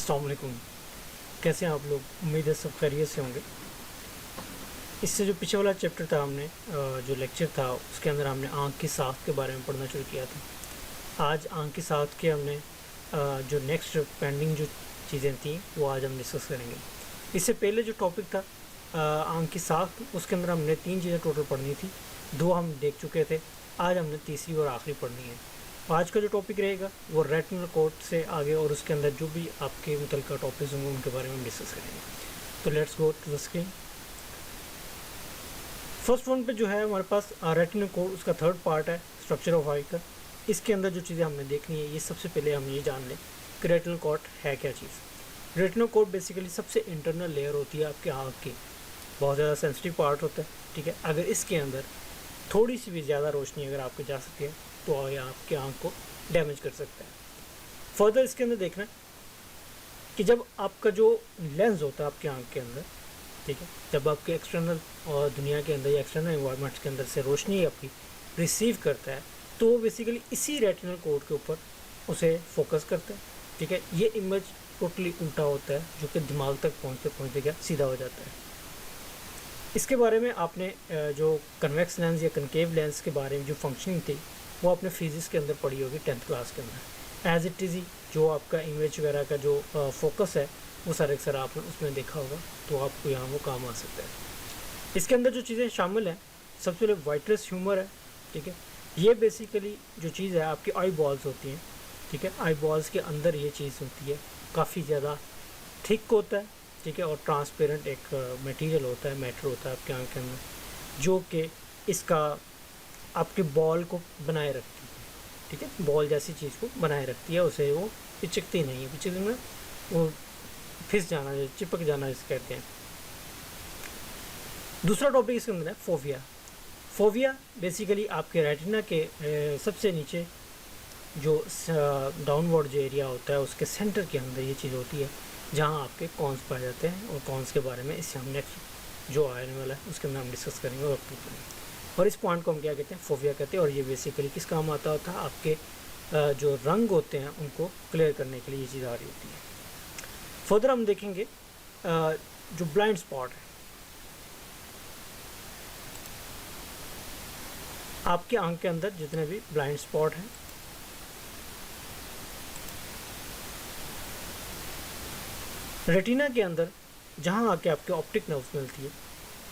अस्सलाम वालेकुम। कैसे हैं आप लोग? उम्मीद है सब खैरियत से होंगे। इससे जो पीछे वाला चैप्टर था हमने जो लेक्चर था उसके अंदर हमने आँख की साख्त के बारे में पढ़ना शुरू किया था। आज आँख की साख्त के हमने जो नेक्स्ट पेंडिंग जो चीज़ें थी वो आज हम डिस्कस करेंगे। इससे पहले जो टॉपिक था आँख की साख्त, उसके अंदर हमने 3 चीज़ें टोटल पढ़नी थी, 2 हम देख चुके थे। आज हमने तीसरी और आखिरी पढ़नी है। आज का जो टॉपिक रहेगा वो रेटिनल कोट से आगे और उसके अंदर जो भी आपके मुतल्लिका टॉपिक्स होंगे उनके बारे में हम डिस्कस करेंगे। तो let's go to the screen. First one पे जो है हमारे पास रेटिनल कोट, उसका थर्ड पार्ट है स्ट्रक्चर ऑफ आई का। इसके अंदर जो चीज़ें हमने देखनी है, ये सबसे पहले हम ये जान लें कि रेटिनल कोट है क्या चीज़। रेटिनल कोट बेसिकली सबसे इंटरनल लेयर होती है आपके आँख की, बहुत ज़्यादा सेंसिटिव पार्ट होता है, ठीक है। अगर इसके अंदर थोड़ी सी भी ज़्यादा रोशनी अगर आपके जा सके तो ये आपके आँख को डैमेज कर सकता है। फर्दर इसके अंदर देखना कि जब आपका जो लेंस होता है आपके आँख के अंदर, ठीक है, जब आपके एक्सटर्नल और दुनिया के अंदर या एक्सटर्नल एनवायरनमेंट्स के अंदर से रोशनी आपकी रिसीव करता है तो वो बेसिकली इसी रेटिनल कोड के ऊपर उसे फोकस करता है, ठीक है। ये इमेज टोटली उल्टा होता है जो कि दिमाग तक पहुँचते क्या सीधा हो जाता है। इसके बारे में आपने जो कन्वेक्स लेंस या कनकेव लेंस के बारे में जो फंक्शनिंग थी वो आपने फिजिक्स के अंदर पढ़ी होगी 10th क्लास के अंदर। एज इट इज़ ही जो आपका इमेज वगैरह का जो फोकस है वो सारे सर आपने उसमें देखा होगा, तो आपको यहाँ वो काम आ सकता है। इसके अंदर जो चीज़ें शामिल हैं, सबसे पहले वाइट्रेस ह्यूमर है, ठीक है। ये बेसिकली जो चीज़ है आपकी आई बॉल्स होती हैं, ठीक है। आई बॉल्स के अंदर ये चीज़ होती है, काफ़ी ज़्यादा थिक होता है, ठीक है, और ट्रांसपेरेंट एक मटेरियल होता है, मैटर होता है आपके आँख के अंदर, जो कि इसका आपके बॉल को बनाए रखती है, ठीक है। बॉल जैसी चीज़ को बनाए रखती है, उसे वो पिचकती नहीं है, पिचकने में वो फिस जाना, चिपक जाना जिसे कहते हैं। दूसरा टॉपिक इसके अंदर है फोविया। फोविया बेसिकली आपके रेटिना के सबसे नीचे जो डाउनवर्ड जो एरिया होता है उसके सेंटर के अंदर ये चीज़ होती है जहाँ आपके कॉन्स पाए जाते हैं, और कॉन्स के बारे में इससे हम नेक्स्ट जो आने वाला है उसके अंदर हम डिस्कस करेंगे और और इस पॉइंट को हम क्या कहते हैं, फोविया कहते हैं। और ये बेसिकली किस काम आता होता है, आपके जो रंग होते हैं उनको क्लियर करने के लिए ये चीज़ आ रही होती है। फर्दर हम देखेंगे जो ब्लाइंड स्पॉट है, आपके आंख के अंदर जितने भी ब्लाइंड स्पॉट हैं, रेटिना के अंदर जहाँ आके आपके ऑप्टिक नर्व्स मिलती है,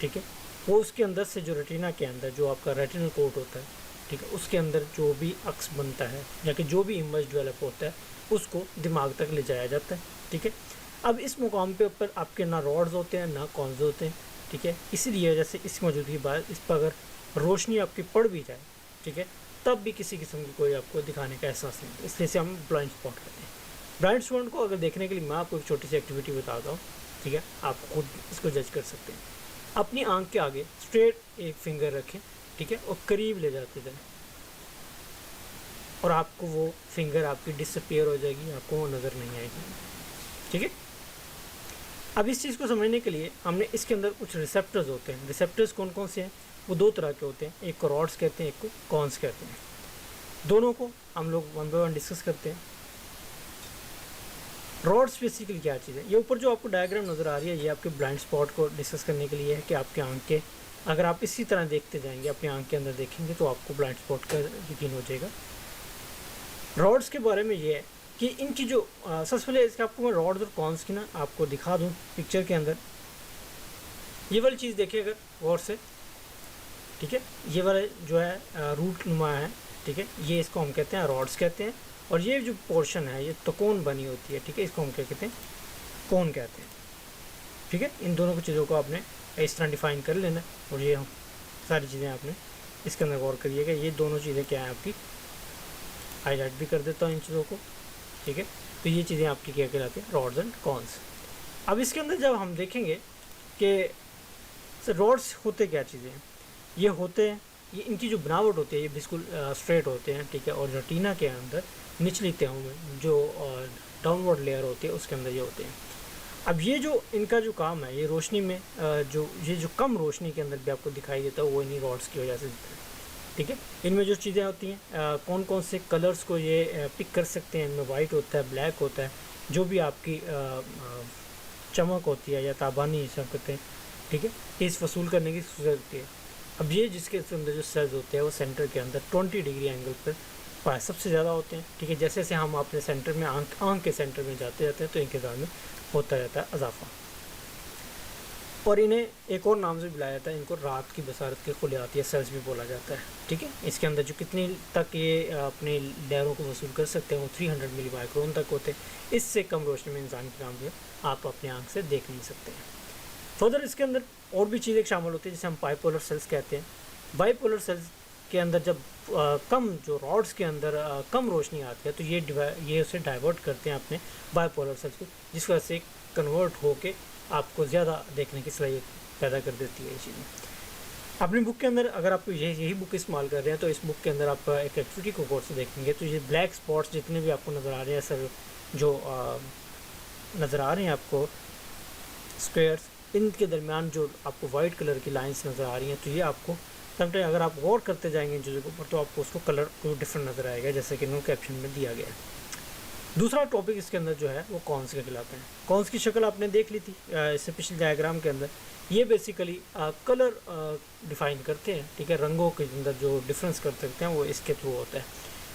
ठीक है, वो उसके अंदर से जो रेटिना के अंदर जो आपका रेटिनल कोट होता है, ठीक है, उसके अंदर जो भी अक्स बनता है या कि जो भी इमेज डेवलप होता है उसको दिमाग तक ले जाया जाता है, ठीक है। अब इस मुकाम पे ऊपर आपके ना रॉड्स होते हैं ना कॉन्स होते हैं, ठीक है। इसीलिए वजह से इस मौजूदगी बाद इस पर अगर रोशनी आपकी पड़ भी जाए, ठीक है, तब भी किसी किस्म की कोई आपको दिखाने का एहसास नहीं होता, इसलिए से हम ब्लाइंड स्पॉट कहते हैं। ब्लाइंड स्पॉट को अगर देखने के लिए मैं आपको एक छोटी सी एक्टिविटी बताता हूँ, ठीक है, आप खुद इसको जज कर सकते हैं। अपनी आंख के आगे स्ट्रेट एक फिंगर रखें, ठीक है, और करीब ले जाते जाएं और आपको वो फिंगर आपकी डिसअपीयर हो जाएगी, आपको वो नज़र नहीं आएगी, ठीक है। अब इस चीज़ को समझने के लिए हमने इसके अंदर कुछ रिसेप्टर्स होते हैं। रिसेप्टर्स कौन कौन से हैं? वो 2 तरह के होते हैं, एक को रॉड्स कहते हैं, एक को कॉन्स कहते हैं। दोनों को हम लोग वन बाय वन डिस्कस करते हैं। रॉड्स बेसिकली क्या चीज़ है? ये ऊपर जो आपको डायग्राम नज़र आ रही है ये आपके ब्लाइंड स्पॉट को डिस्कस करने के लिए है कि आपके आँख के अगर आप इसी तरह देखते जाएंगे, अपनी आँख के अंदर देखेंगे तो आपको ब्लाइंड स्पॉट का यकीन हो जाएगा। रॉड्स के बारे में ये है कि इनकी जो सबसे पहले इसके आपको मैं रॉड्स और कॉन्स की ना आपको दिखा दूँ पिक्चर के अंदर। ये वाली चीज़ देखिए अगर गौर से, ठीक है, ये वाला जो है रूट नुमा है, ठीक है, ये इसको हम कहते हैं रॉड्स कहते हैं। और ये जो पोर्शन है ये तकोन बनी होती है, ठीक है, इसको हम क्या कहते हैं, कोन कहते हैं, ठीक है। इन दोनों की चीज़ों को आपने इस तरह डिफाइन कर लेना और ये हम सारी चीज़ें आपने इसके अंदर गौर करिएगा। ये दोनों चीज़ें क्या हैं आपकी, हाईलाइट भी कर देता हूँ इन चीज़ों को, ठीक है। तो ये चीज़ें आपकी क्या कहलाती हैं, रॉड्स एंड कॉन्स। अब इसके अंदर जब हम देखेंगे कि रॉड्स होते क्या चीज़ें हैं, ये होते हैं, ये इनकी जो बनावट होती है ये बिल्कुल स्ट्रेट होते हैं, ठीक है। और रेटिना के अंदर निचली तहों में जो डाउनवर्ड लेयर होती है उसके अंदर ये होते हैं। अब ये जो इनका जो काम है ये रोशनी में जो कम रोशनी के अंदर भी आपको दिखाई देता है वो इन्हीं रॉड्स की वजह से दिखता है, ठीक है। इनमें जो चीज़ें होती हैं कौन कौन से कलर्स को ये पिक कर सकते हैं, इनमें वाइट होता है, ब्लैक होता है, जो भी आपकी चमक होती है या ताबानी जिसे हम कहते हैं, ठीक है, इस वसूल करने की सूरत होती है। अब ये जिसके अंदर जो सेल्स होते हैं वो सेंटर के अंदर 20 डिग्री एंगल पर सबसे ज़्यादा होते हैं, ठीक है। जैसे जैसे हम अपने सेंटर में आँख के सेंटर में जाते जाते हैं तो इनके दार में होता रहता है इजाफा। और इन्हें एक और नाम से बुलाया जाता है, इनको रात की बसारत के खुलियात या सेल्स भी बोला जाता है, ठीक है। इसके अंदर जो कितनी तक ये अपनी लहरों को वसूल कर सकते हैं वो 300 मिली माइक्रोन तक होते हैं। इससे कम रोशनी में इंसान की आँख आप अपनी आँख से देख नहीं सकते हैं। फर्दर इसके अंदर और भी चीज़ें शामिल होती है जिसे हम बाइपोलर सेल्स कहते हैं। बाइपोलर सेल्स के अंदर जब कम जो रॉड्स के अंदर कम रोशनी आती है तो ये उसे डाइवर्ट करते हैं अपने बाइपोलर सेल्स को, जिस वजह से कन्वर्ट होके आपको ज़्यादा देखने की सलाहियत पैदा कर देती है ये चीज़ें। अपनी बुक के अंदर अगर आप यही बुक इस्तेमाल कर रहे हैं तो इस बुक के अंदर आप एक एक्टिविटी को गौर से देखेंगे तो ये ब्लैक स्पॉट्स जितने भी आपको नज़र आ रहे हैं सर, जो नज़र आ रहे हैं आपको स्क्वेयर्स, इनके दरमियान जो आपको वाइट कलर की लाइंस नज़र आ रही हैं तो ये आपको समटाइम अगर आप गौर करते जाएंगे इन चीज़ों के ऊपर तो आपको उसको कलर को डिफरेंट नज़र आएगा, जैसे कि इन्होंने कैप्शन में दिया गया है। दूसरा टॉपिक इसके अंदर जो है वो कॉन्स के खिलाफ है। कॉन्स की शक्ल आपने देख ली थी इससे पिछले डायग्राम के अंदर। ये बेसिकली कलर डिफाइन करते हैं, ठीक है, रंगों के अंदर जो डिफरेंस कर सकते हैं वो इसके थ्रू होता है।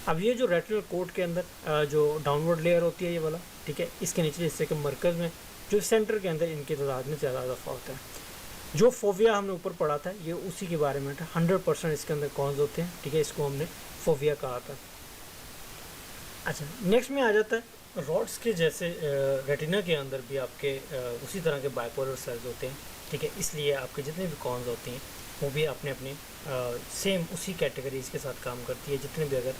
अब ये जो रेटिनल कोट के अंदर जो डाउनवर्ड लेयर होती है ये वाला, ठीक है, इसके निचले हिस्से के मरकज़ में जो सेंटर के अंदर इनकी तादाद में ज़्यादा इजाफा होता है। जो फोबिया हमने ऊपर पढ़ा था ये उसी के बारे में था। 100% इसके अंदर कॉन्स होते हैं, ठीक है, इसको हमने फोबिया कहा था। अच्छा, नेक्स्ट में आ जाता है रॉड्स के जैसे रेटिना के अंदर भी आपके उसी तरह के बाइपोलर सेल्स होते हैं, ठीक है। इसलिए आपके जितने भी कॉन्स होती हैं वो भी अपने अपने सेम उसी कैटेगरीज के साथ काम करती है। जितने भी अगर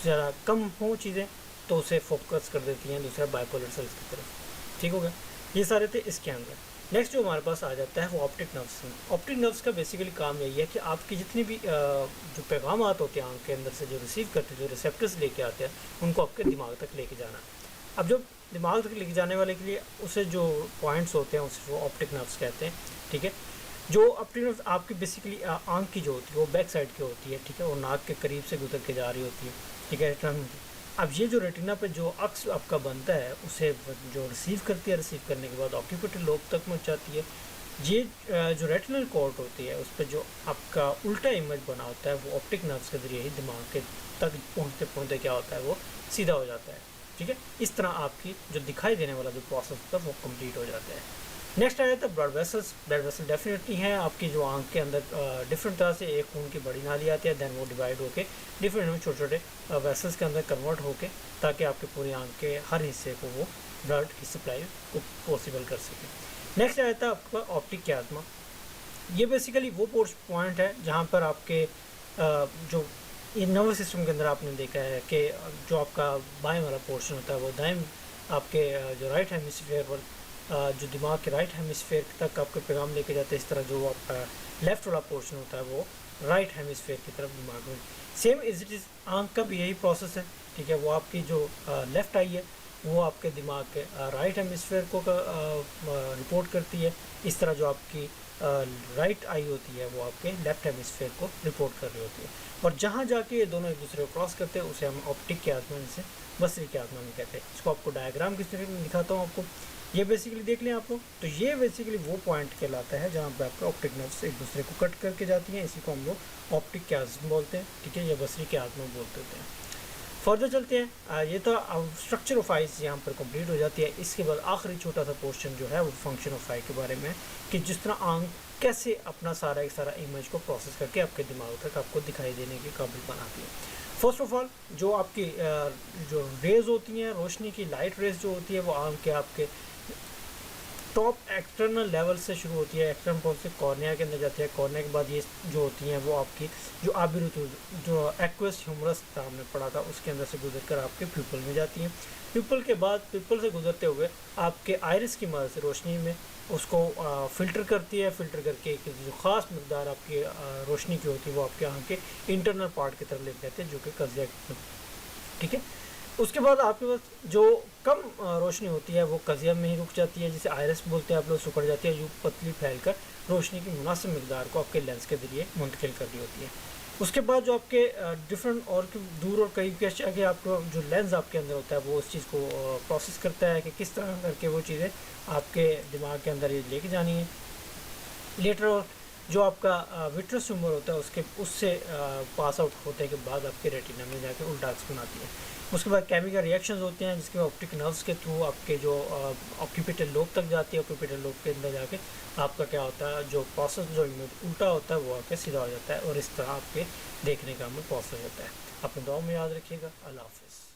ज़रा कम हो चीज़ें तो उसे फोकस कर देती हैं दूसरा बाइपोलर सेल्स की तरफ, ठीक हो गया। ये सारे थे इसके अंदर। नेक्स्ट जो हमारे पास आ जाता है वो ऑप्टिक नर्व्स। ऑप्टिक नर्व्स का बेसिकली काम यही है कि आपकी जितनी भी जो पैगाम होते हैं आँख के अंदर से जो रिसीव करते हैं, जो रिसेप्टर्स लेके आते हैं, उनको आपके दिमाग तक लेके जाना। अब जो दिमाग तक लेके जाने वाले के लिए उसे जो पॉइंट्स होते हैं उसे वो ऑप्टिक नर्व्स कहते हैं, ठीक है। जो ऑप्टिक नर्व्स आपकी बेसिकली आँख की जो होती है वो बैक साइड की होती है, ठीक है, और नाक के करीब से गुजर के जा रही होती है, ठीक है। अब ये जो रेटिना पे जो अक्स आपका बनता है उसे जो रिसीव करती है, रिसीव करने के बाद ऑक्यूपिटल लोब तक पहुंचाती है। ये जो रेटिनल कॉर्ड होती है उस पर जो आपका उल्टा इमेज बना होता है वो ऑप्टिक नर्व्स के ज़रिए ही दिमाग के तक पहुंचते पहुंचते क्या होता है वो सीधा हो जाता है, ठीक है। इस तरह आपकी जो दिखाई देने वाला जो प्रोसेस होता है वो कम्प्लीट हो जाता है। नेक्स्ट आ जाता है blood vessels. Blood vessel definitely हैं आपकी जो आँख के अंदर डिफरेंट तरह से एक खून की बड़ी नाली आती है, दैन वो डिवाइड होके डिफरेंट छोटे छोटे वेसल्स के अंदर कन्वर्ट होके ताकि आपके पूरी आँख के हर हिस्से को वो ब्लड की सप्लाई को पॉसिबल कर सके। नेक्स्ट आ जाता है आपका ऑप्टिक क्याज़्मा। ये बेसिकली वो पॉइंट है जहाँ पर आपके जो ये नर्वस सिस्टम के अंदर आपने देखा है कि जो आपका बाएं वाला पोर्शन होता है वो दाएं आपके जो राइट हेमिस्फीयर पर जो दिमाग के राइट हेमिस्फीयर तक आपके पैगाम लेके जाते हैं, इस तरह जो आपका लेफ़्ट वाला पोर्शन होता है वो राइट हेमिस्फीयर की तरफ दिमाग में। सेम इज इट इज़ आँख का भी यही प्रोसेस है, ठीक है। वो आपकी जो लेफ़्ट आई है वो आपके दिमाग के राइट हेमिस्फीयर को रिपोर्ट करती है। इस तरह जो आपकी राइट आई होती है वो आपके लेफ़्ट हेमिस्फीयर को रिपोर्ट कर रही होती है। और जहाँ जाके ये दोनों एक दूसरे को क्रॉस करते हैं उसे हम ऑप्टिक क्याज़्मा जिसे बसरी क्याज़्मा में कहते हैं। इसको आपको डायग्राम किस तरीके में दिखाता हूँ आपको, ये बेसिकली देख लें आप लोग। तो ये बेसिकली वो पॉइंट कहलाता है जहाँ पर आपके ऑप्टिक नर्व्स एक दूसरे को कट करके जाती हैं। इसी को हम लोग ऑप्टिक क्याज़्मा बोलते हैं, ठीक है, या बसरी क्याज़्मा बोलते हैं। फर्दर चलते हैं। ये तो स्ट्रक्चर ऑफ आइज यहाँ पर कंप्लीट हो जाती है। इसके बाद आखिरी छोटा सा पोर्शन जो है वो फंक्शन ऑफ आई के बारे में, कि जिस तरह आँख कैसे अपना सारा इमेज को प्रोसेस करके आपके दिमाग तक आपको दिखाई देने के काबिल बनाती है। फर्स्ट ऑफ ऑल जो आपकी जो रेज होती हैं, रोशनी की लाइट रेज जो होती है वो आँख के आपके टॉप एक्सटर्नल लेवल से शुरू होती है, एक्सटर्नल पॉइंट से कॉर्निया के अंदर जाती है। कॉर्निया के बाद ये जो होती हैं वो आपकी जो आबिरुतु जो एक्वस ह्यूमरस था हमने पढ़ा था उसके अंदर से गुजरकर आपके प्यूपल में जाती हैं। प्यूपल के बाद प्यूपल से गुजरते हुए आपके आइरिस की मदद से रोशनी में उसको फ़िल्टर करती है। फ़िल्टर करके जो ख़ास मकदार आपकी रोशनी की होती है वो आपके आँख के इंटरनल पार्ट की तरफ लेके जाते हैं जो कि कज़िया, ठीक है। उसके बाद आपके पास जो कम रोशनी होती है वो कज़िया में ही रुक जाती है, जिसे आयरस बोलते हैं आप लोग, सुखड़ जाती है, यूँ पतली फैलकर रोशनी की मुनासिब मकदार को आपके लेंस के ज़रिए मुंतकिल कर रही होती है। उसके बाद जो आपके डिफरेंट और दूर और करीब के अशिया के आपको जो लेंस आपके अंदर होता है वो उस चीज़ को प्रोसेस करता है कि किस तरह करके वो चीज़ें आपके दिमाग के अंदर ये लेके जानी है। लेटर और जो आपका विट्रस ट्यूमर होता है उससे पास आउट होने के बाद आपके रेटिना में जाके उल्टा अक्स बनाती है। उसके बाद केमिकल रिएक्शंस होते हैं जिसके ऑप्टिक नर्व्स के थ्रू आपके जो ऑक्यूपिटल लोब तक जाती है। ऑक्यूपिटल लोब के अंदर जाके आपका क्या होता है, जो प्रोसेस जो उल्टा होता है वो आके सीधा हो जाता है और इस तरह आपके देखने का हमें प्रोसेस होता है। अपने दुआ में याद रखिएगा। अल्लाह हाफिज़।